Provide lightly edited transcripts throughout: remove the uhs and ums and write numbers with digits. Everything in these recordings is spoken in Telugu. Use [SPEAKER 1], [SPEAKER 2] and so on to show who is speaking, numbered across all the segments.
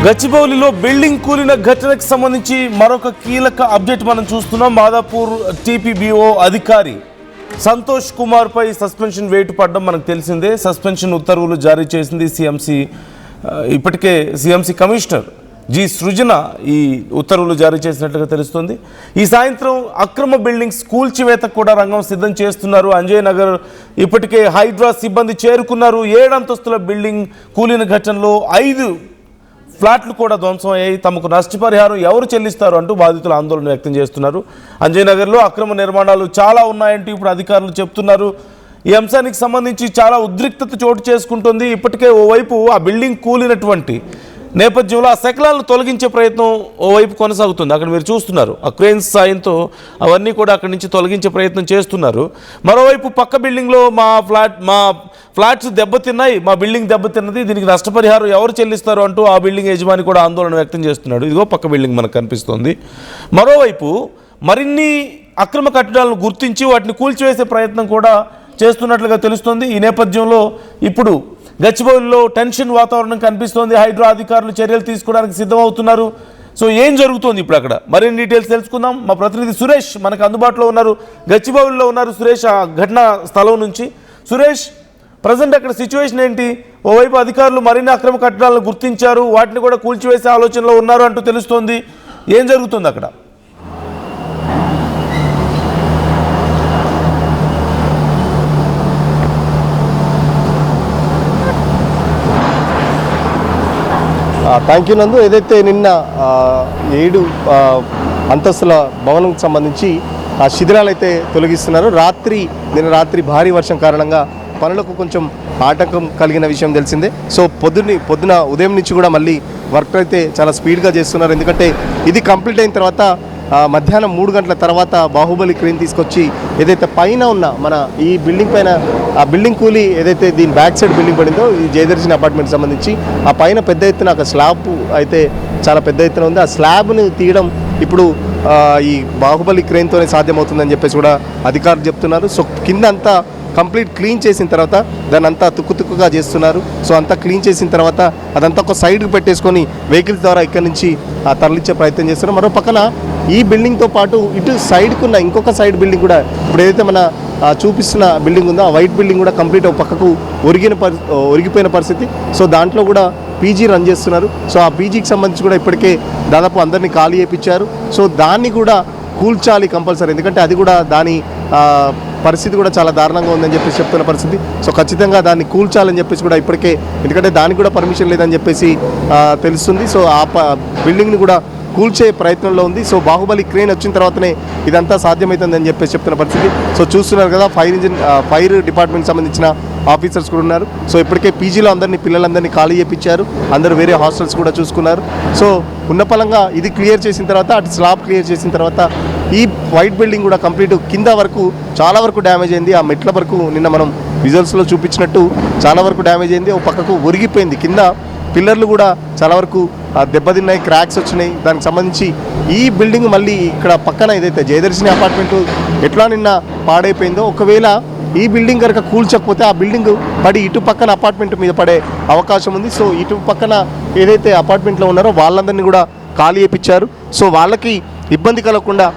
[SPEAKER 1] గచ్చిబౌలిలో బిల్డింగ్ కూలిన ఘటనకు సంబంధించి మరొక కీలక అప్డేట్ మనం చూస్తున్నాం. మాదాపూర్ టీపీబీఓ అధికారి సంతోష్ కుమార్ పై సస్పెన్షన్ వేటు పడడం మనకు తెలిసిందే. సస్పెన్షన్ ఉత్తర్వులు జారీ చేసింది సిఎంసి. ఇప్పటికే సిఎంసి కమిషనర్ జి సృజన ఈ ఉత్తర్వులు జారీ చేసినట్లుగా తెలుస్తుంది. ఈ సాయంత్రం అక్రమ బిల్డింగ్స్ కూల్చివేతకు కూడా రంగం సిద్ధం చేస్తున్నారు. అంజయ్ నగర్ ఇప్పటికే హైడ్రా సిబ్బంది చేరుకున్నారు. 7 అంతస్తుల బిల్డింగ్ కూలిన ఘటనలో 5 ఫ్లాట్లు కూడా ధ్వంసం అయ్యాయి. తమకు నష్టపరిహారం ఎవరు చెల్లిస్తారు అంటూ బాధితులు ఆందోళన వ్యక్తం చేస్తున్నారు. అంజయ్ నగర్లో అక్రమ నిర్మాణాలు చాలా ఉన్నాయంటూ ఇప్పుడు అధికారులు చెప్తున్నారు. ఈ అంశానికి సంబంధించి చాలా ఉద్రిక్తత చోటు చేసుకుంటుంది. ఇప్పటికే ఓవైపు ఆ బిల్డింగ్ కూలినటువంటి నేపథ్యంలో ఆ శకలాలను తొలగించే ప్రయత్నం ఓవైపు కొనసాగుతుంది. అక్కడ మీరు చూస్తున్నారు ఆ క్రేన్స్ సాయంతో అవన్నీ కూడా అక్కడి నుంచి తొలగించే ప్రయత్నం చేస్తున్నారు. మరోవైపు పక్క బిల్డింగ్లో మా ఫ్లాట్స్ దెబ్బతిన్నాయి, మా బిల్డింగ్ దెబ్బతిన్నది, దీనికి నష్టపరిహారం ఎవరు చెల్లిస్తారు అంటూ ఆ బిల్డింగ్ యజమాని కూడా ఆందోళన వ్యక్తం చేస్తున్నాడు. ఇదిగో పక్క బిల్డింగ్ మనకు కనిపిస్తోంది. మరోవైపు మరిన్ని అక్రమ కట్టడాలను గుర్తించి వాటిని కూల్చివేసే ప్రయత్నం కూడా చేస్తున్నట్లుగా తెలుస్తోంది. ఈ నేపథ్యంలో ఇప్పుడు గచ్చిబౌలిలో టెన్షన్ వాతావరణం కనిపిస్తోంది. హైడ్రా అధికారులు చర్యలు తీసుకోవడానికి సిద్ధమవుతున్నారు. సో ఏం జరుగుతోంది ఇప్పుడు అక్కడ మరిన్ని డీటెయిల్స్ తెలుసుకుందాం. మా ప్రతినిధి సురేష్ మనకు అందుబాటులో ఉన్నారు, గచ్చిబౌలిలో ఉన్నారు. సురేష్ ఆ ఘటనా స్థలం నుంచి. సురేష్, ప్రజెంట్ అక్కడ సిచ్యువేషన్ ఏంటి? ఓవైపు అధికారులు మరిన్ని అక్రమ కట్టడాలను గుర్తించారు, వాటిని కూడా కూల్చివేసే ఆలోచనలో ఉన్నారు అంటూ తెలుస్తోంది. ఏం జరుగుతుంది అక్కడ?
[SPEAKER 2] థ్యాంక్ యూ నందు. ఏదైతే నిన్న 7 అంతస్తుల భవనంకి సంబంధించి ఆ శిథిలాలు అయితే తొలగిస్తున్నారు. నిన్న రాత్రి భారీ వర్షం కారణంగా పనులకు కొంచెం ఆటంకం కలిగిన విషయం తెలిసిందే. సో పొద్దున ఉదయం నుంచి కూడా మళ్ళీ వర్క్ అయితే చాలా స్పీడ్గా చేస్తున్నారు. ఎందుకంటే ఇది కంప్లీట్ అయిన తర్వాత మధ్యాహ్నం 3 గంటల తర్వాత బాహుబలి క్రేన్ తీసుకొచ్చి ఏదైతే పైన ఉన్న మన ఈ బిల్డింగ్ పైన ఆ బిల్డింగ్ కూలి ఏదైతే దీని బ్యాక్ సైడ్ బిల్డింగ్ పడిందో ఈ జయదర్శిని అపార్ట్మెంట్ సంబంధించి ఆ పైన పెద్ద ఎత్తున ఒక స్లాబ్ అయితే చాలా పెద్ద ఎత్తున ఉంది. ఆ స్లాబ్ని తీయడం ఇప్పుడు ఈ బాహుబలి క్రేన్తోనే సాధ్యమవుతుందని చెప్పేసి కూడా అధికారులు చెప్తున్నారు. సో కింద అంతా కంప్లీట్ క్లీన్ చేసిన తర్వాత దాన్ని అంతా తుక్కుగా చేస్తున్నారు. సో అంతా క్లీన్ చేసిన తర్వాత అదంతా ఒక సైడ్కి పెట్టేసుకొని వెహికల్స్ ద్వారా ఇక్కడి నుంచి తరలించే ప్రయత్నం చేస్తున్నారు. మరో పక్కన ఈ బిల్డింగ్తో పాటు ఇటు సైడ్కున్న ఇంకొక సైడ్ బిల్డింగ్ కూడా ఇప్పుడు ఏదైతే మన చూపిస్తున్న బిల్డింగ్ ఉందో ఆ వైట్ బిల్డింగ్ కూడా కంప్లీట్ ఒక పక్కకు ఒరిగిపోయిన పరిస్థితి. సో దాంట్లో కూడా పీజీ రన్ చేస్తున్నారు. సో ఆ పీజీకి సంబంధించి కూడా ఇప్పటికే దాదాపు అందరినీ ఖాళీ చేయించారు. సో దాన్ని కూడా కూల్చాలి కంపల్సరీ, ఎందుకంటే అది కూడా దాని పరిస్థితి కూడా చాలా దారుణంగా ఉందని చెప్పేసి చెప్తున్న పరిస్థితి. సో ఖచ్చితంగా దాన్ని కూల్చాలని చెప్పేసి కూడా ఇప్పటికే, ఎందుకంటే దానికి కూడా పర్మిషన్ లేదని చెప్పేసి తెలుస్తుంది. సో ఆ బిల్డింగ్ని కూడా కూల్చే ప్రయత్నంలో ఉంది. సో బాహుబలి క్రేన్ వచ్చిన తర్వాతనే ఇదంతా సాధ్యమవుతుందని చెప్పేసి చెప్తున్న పరిస్థితి. సో చూస్తున్నారు కదా, ఫైర్ డిపార్ట్మెంట్ సంబంధించిన ఆఫీసర్స్ కూడా ఉన్నారు. సో ఇప్పటికే పీజీలో పిల్లలందరినీ ఖాళీ చేయించారు. అందరూ వేరే హాస్టల్స్ కూడా చూసుకున్నారు. సో ఉన్న పలంగా ఇది క్లియర్ చేసిన తర్వాత అటు స్లాబ్ క్లియర్ చేసిన తర్వాత ఈ వైట్ బిల్డింగ్ కూడా కంప్లీట్ కింద వరకు చాలా వరకు డ్యామేజ్ అయింది. ఆ మెట్ల వరకు నిన్న మనం విజువల్స్లో చూపించినట్టు చాలా వరకు డ్యామేజ్ అయింది. ఒక పక్కకు ఒరిగిపోయింది. కింద పిల్లర్లు కూడా చాలా వరకు దెబ్బతిన్నాయి, క్రాక్స్ వచ్చినాయి. దానికి సంబంధించి ఈ బిల్డింగ్ మళ్ళీ ఇక్కడ పక్కన ఏదైతే జయదర్శిని అపార్ట్మెంట్ ఎట్లా నిన్న పాడైపోయిందో, ఒకవేళ ఈ బిల్డింగ్ కనుక కూల్చకపోతే ఆ బిల్డింగ్ పడి ఇటు పక్కన అపార్ట్మెంట్ మీద పడే అవకాశం ఉంది. సో ఇటు పక్కన ఏదైతే అపార్ట్మెంట్లో ఉన్నారో వాళ్ళందరినీ కూడా ఖాళీ చేయించారు. సో వాళ్ళకి ఇబ్బంది కలగకుండా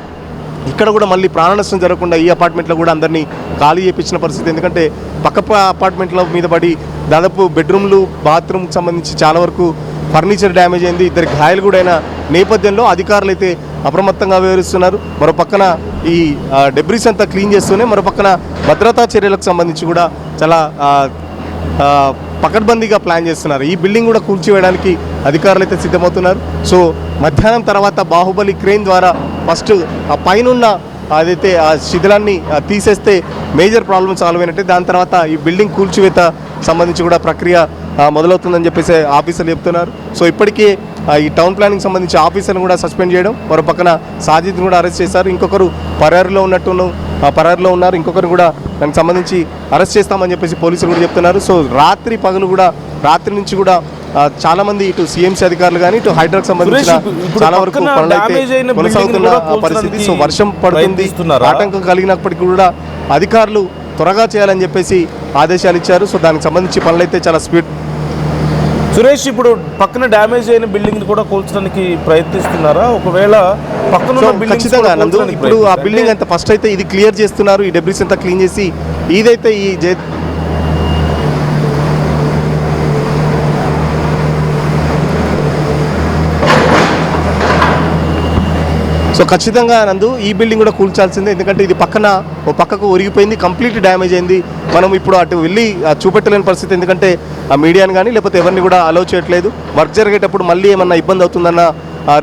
[SPEAKER 2] ఇక్కడ కూడా మళ్ళీ ప్రాణ నష్టం జరగకుండా ఈ అపార్ట్మెంట్లో కూడా అందరినీ ఖాళీ చేయించిన పరిస్థితి. ఎందుకంటే పక్క అపార్ట్మెంట్ల మీద పడి దాదాపు బెడ్రూమ్లు, బాత్రూమ్కి సంబంధించి చాలా వరకు ఫర్నిచర్ డ్యామేజ్ అయింది. 2 గాయాలు కూడా అయిన నేపథ్యంలో అధికారులు అయితే అప్రమత్తంగా వ్యవహరిస్తున్నారు. మరో పక్కన ఈ డెబ్రిస్ అంతా క్లీన్ చేస్తూనే మరో పక్కన భద్రతా చర్యలకు సంబంధించి కూడా చాలా పకడ్బందీగా ప్లాన్ చేస్తున్నారు. ఈ బిల్డింగ్ కూడా కూల్చివేయడానికి అధికారులు అయితే సిద్ధమవుతున్నారు. సో మధ్యాహ్నం తర్వాత బాహుబలి క్రేన్ ద్వారా ఫస్ట్ ఆ పైన అదైతే ఆ శిథిలాన్ని తీసేస్తే మేజర్ ప్రాబ్లమ్ సాల్వ్ అయినట్టే. దాని తర్వాత ఈ బిల్డింగ్ కూల్చివేత సంబంధించి కూడా ప్రక్రియ మొదలవుతుందని చెప్పేసి ఆఫీసర్లు చెప్తున్నారు. సో ఇప్పటికే ఈ టౌన్ ప్లానింగ్ సంబంధించి ఆఫీసర్ని కూడా సస్పెండ్ చేయడం, మరో పక్కన సాజిద్ని కూడా అరెస్ట్ చేశారు. ఇంకొకరు పరారులో ఉన్నారు. ఇంకొకరు కూడా దానికి సంబంధించి అరెస్ట్ చేస్తామని చెప్పేసి పోలీసులు కూడా చెప్తున్నారు. సో రాత్రి నుంచి కూడా చాలా మంది ఇటు సిఎంసీ అధికారులు కానీ ఇటు హైడ్రాకి సంబంధించిన చాలా వరకు పనులు అయితే కొనసాగుతున్న పరిస్థితి. సో వర్షం పడుతుంది, ఆటంకం కలిగినప్పటికీ కూడా అధికారులు త్వరగా చేయాలని చెప్పేసి ఆదేశాలు ఇచ్చారు. సో దానికి సంబంధించి పనులు అయితే చాలా
[SPEAKER 1] సురేష్, ఇప్పుడు పక్కన డ్యామేజ్ అయిన బిల్డింగ్ కూడా కూల్చడానికి ప్రయత్నిస్తున్నారా? ఒకవేళ పక్కన
[SPEAKER 2] సో ఖచ్చితంగా నందు ఇప్పుడు ఆ బిల్డింగ్ అంతా ఫస్ట్ అయితే ఇది క్లియర్ చేస్తున్నారు, ఈ డెబ్రిస్ అంతా క్లీన్ చేసి ఇదైతే ఈ సో ఖచ్చితంగా నందు ఈ బిల్డింగ్ కూడా కూల్చాల్సిందే, ఎందుకంటే ఇది పక్కకు ఒరిగిపోయింది, కంప్లీట్ డ్యామేజ్ అయింది. మనం ఇప్పుడు అటు వెళ్ళి చూపెట్టలేని పరిస్థితి, ఎందుకంటే ఆ మీడియాని కానీ లేకపోతే ఎవరిని కూడా అలౌ చేయట్లేదు. వర్క్ జరిగేటప్పుడు మళ్ళీ ఏమన్నా ఇబ్బంది అవుతుందన్న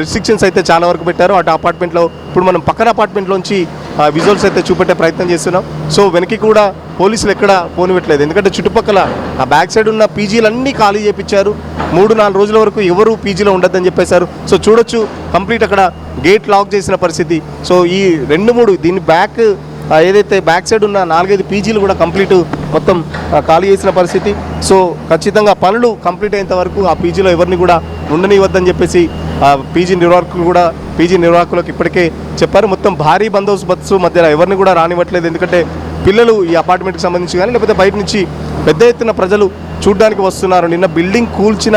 [SPEAKER 2] రిస్ట్రిక్షన్స్ అయితే చాలా వరకు పెట్టారు. అటు అపార్ట్మెంట్లో ఇప్పుడు మనం పక్కన అపార్ట్మెంట్లోంచి విజువల్స్ అయితే చూపెట్టే ప్రయత్నం చేస్తున్నాం. సో వెనక్కి కూడా పోలీసులు ఎక్కడ పోనివ్వట్లేదు, ఎందుకంటే చుట్టుపక్కల ఆ బ్యాక్ సైడ్ ఉన్న పీజీలన్నీ ఖాళీ చేయించారు. 3-4 రోజుల వరకు ఎవరు పీజీలో ఉండొద్దని చెప్పేశారు. సో చూడొచ్చు కంప్లీట్ అక్కడ గేట్ లాక్ చేసిన పరిస్థితి. సో ఈ 2-3 దీని బ్యాక్ ఏదైతే బ్యాక్ సైడ్ ఉన్న 4-5 పీజీలు కూడా కంప్లీట్ మొత్తం ఖాళీ చేసిన పరిస్థితి. సో ఖచ్చితంగా పనులు కంప్లీట్ అయ్యేంత వరకు ఆ పీజీలో ఎవరిని కూడా ఉండనివ్వద్దని చెప్పేసి పీజీ నిర్వాహకులకు ఇప్పటికే చెప్పారు. మొత్తం భారీ బందోబస్తు మధ్య ఎవరిని కూడా రానివ్వట్లేదు, ఎందుకంటే పిల్లలు ఈ అపార్ట్మెంట్కి సంబంధించి కానీ లేకపోతే బయట నుంచి పెద్ద ఎత్తున ప్రజలు చూడడానికి వస్తున్నారు. నిన్న బిల్డింగ్ కూల్చిన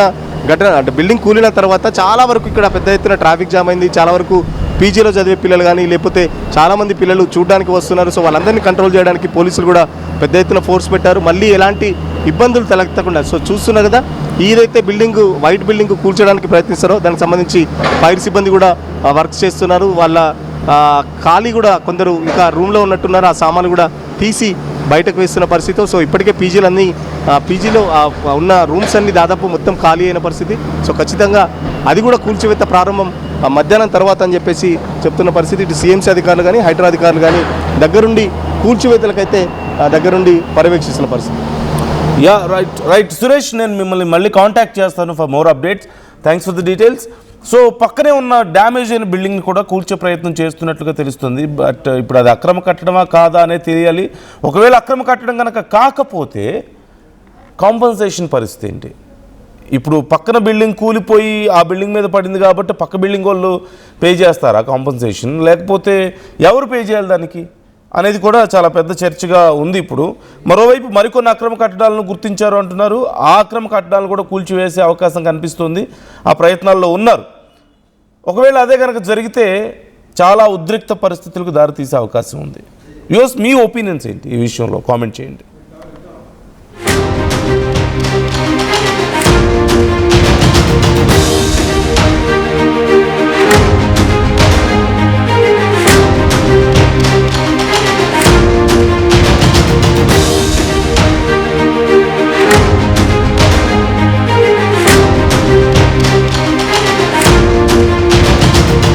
[SPEAKER 2] ఘటన, అంటే బిల్డింగ్ కూలిన తర్వాత చాలా వరకు ఇక్కడ పెద్ద ఎత్తున ట్రాఫిక్ జామ్ అయింది. చాలా వరకు పీజీలో చదివే పిల్లలు కానీ లేకపోతే చాలామంది పిల్లలు చూడడానికి వస్తున్నారు. సో వాళ్ళందరినీ కంట్రోల్ చేయడానికి పోలీసులు కూడా పెద్ద ఎత్తున ఫోర్స్ పెట్టారు, మళ్ళీ ఎలాంటి ఇబ్బందులు తలెత్తకుండా. సో చూస్తున్నారు కదా, ఏదైతే వైట్ బిల్డింగ్ కూల్చడానికి ప్రయత్నిస్తారో దానికి సంబంధించి ఫైర్ సిబ్బంది కూడా వర్క్ చేస్తున్నారు. వాళ్ళ ఖాళీ కూడా కొందరు ఇంకా రూమ్లో ఉన్నట్టున్నారు, ఆ సామాన్లు కూడా తీసి బయటకు వేస్తున్న పరిస్థితి. సో ఇప్పటికే పీజీలో ఉన్న రూమ్స్ అన్ని దాదాపు మొత్తం ఖాళీ అయిన పరిస్థితి. సో ఖచ్చితంగా అది కూడా కూల్చివేత ప్రారంభం మధ్యాహ్నం తర్వాత అని చెప్పేసి చెప్తున్న పరిస్థితి. ఇటు సీఎంసీ అధికారులు కానీ హైడ్రా అధికారులు కానీ దగ్గరుండి కూల్చివేతలకైతే దగ్గరుండి పర్యవేక్షిస్తున్న పరిస్థితి.
[SPEAKER 1] యా, రైట్ సురేష్, నేను మిమ్మల్ని మళ్ళీ కాంటాక్ట్ చేస్తాను for more updates. Thanks for the details. So పక్కనే ఉన్న డ్యామేజ్ అయిన బిల్డింగ్ని కూడా కూల్చే ప్రయత్నం చేస్తున్నట్లుగా తెలుస్తుంది. బట్ ఇప్పుడు అది అక్రమ కట్టడమా కాదా అనేది తెలియాలి. ఒకవేళ అక్రమ కట్టడం కనుక కాకపోతే కాంపన్సేషన్ పరిస్థితి ఏంటి? ఇప్పుడు పక్కన బిల్డింగ్ కూలిపోయి ఆ బిల్డింగ్ మీద పడింది కాబట్టి పక్క బిల్డింగ్ వాళ్ళు పే చేస్తారా కాంపన్సేషన్, లేకపోతే ఎవరు పే చేయాలి దానికి అనేది కూడా చాలా పెద్ద చర్చగా ఉంది. ఇప్పుడు మరోవైపు మరికొన్ని అక్రమ కట్టడాలను గుర్తించారు అంటున్నారు. ఆ అక్రమ కట్టడాలను కూడా కూల్చివేసే అవకాశం కనిపిస్తుంది, ఆ ప్రయత్నాల్లో ఉన్నారు. ఒకవేళ అదే కనుక జరిగితే చాలా ఉద్రిక్త పరిస్థితులకు దారితీసే అవకాశం ఉంది. యూస్ మీ ఒపీనియన్స్ ఏంటి ఈ విషయంలో? కామెంట్ చేయండి.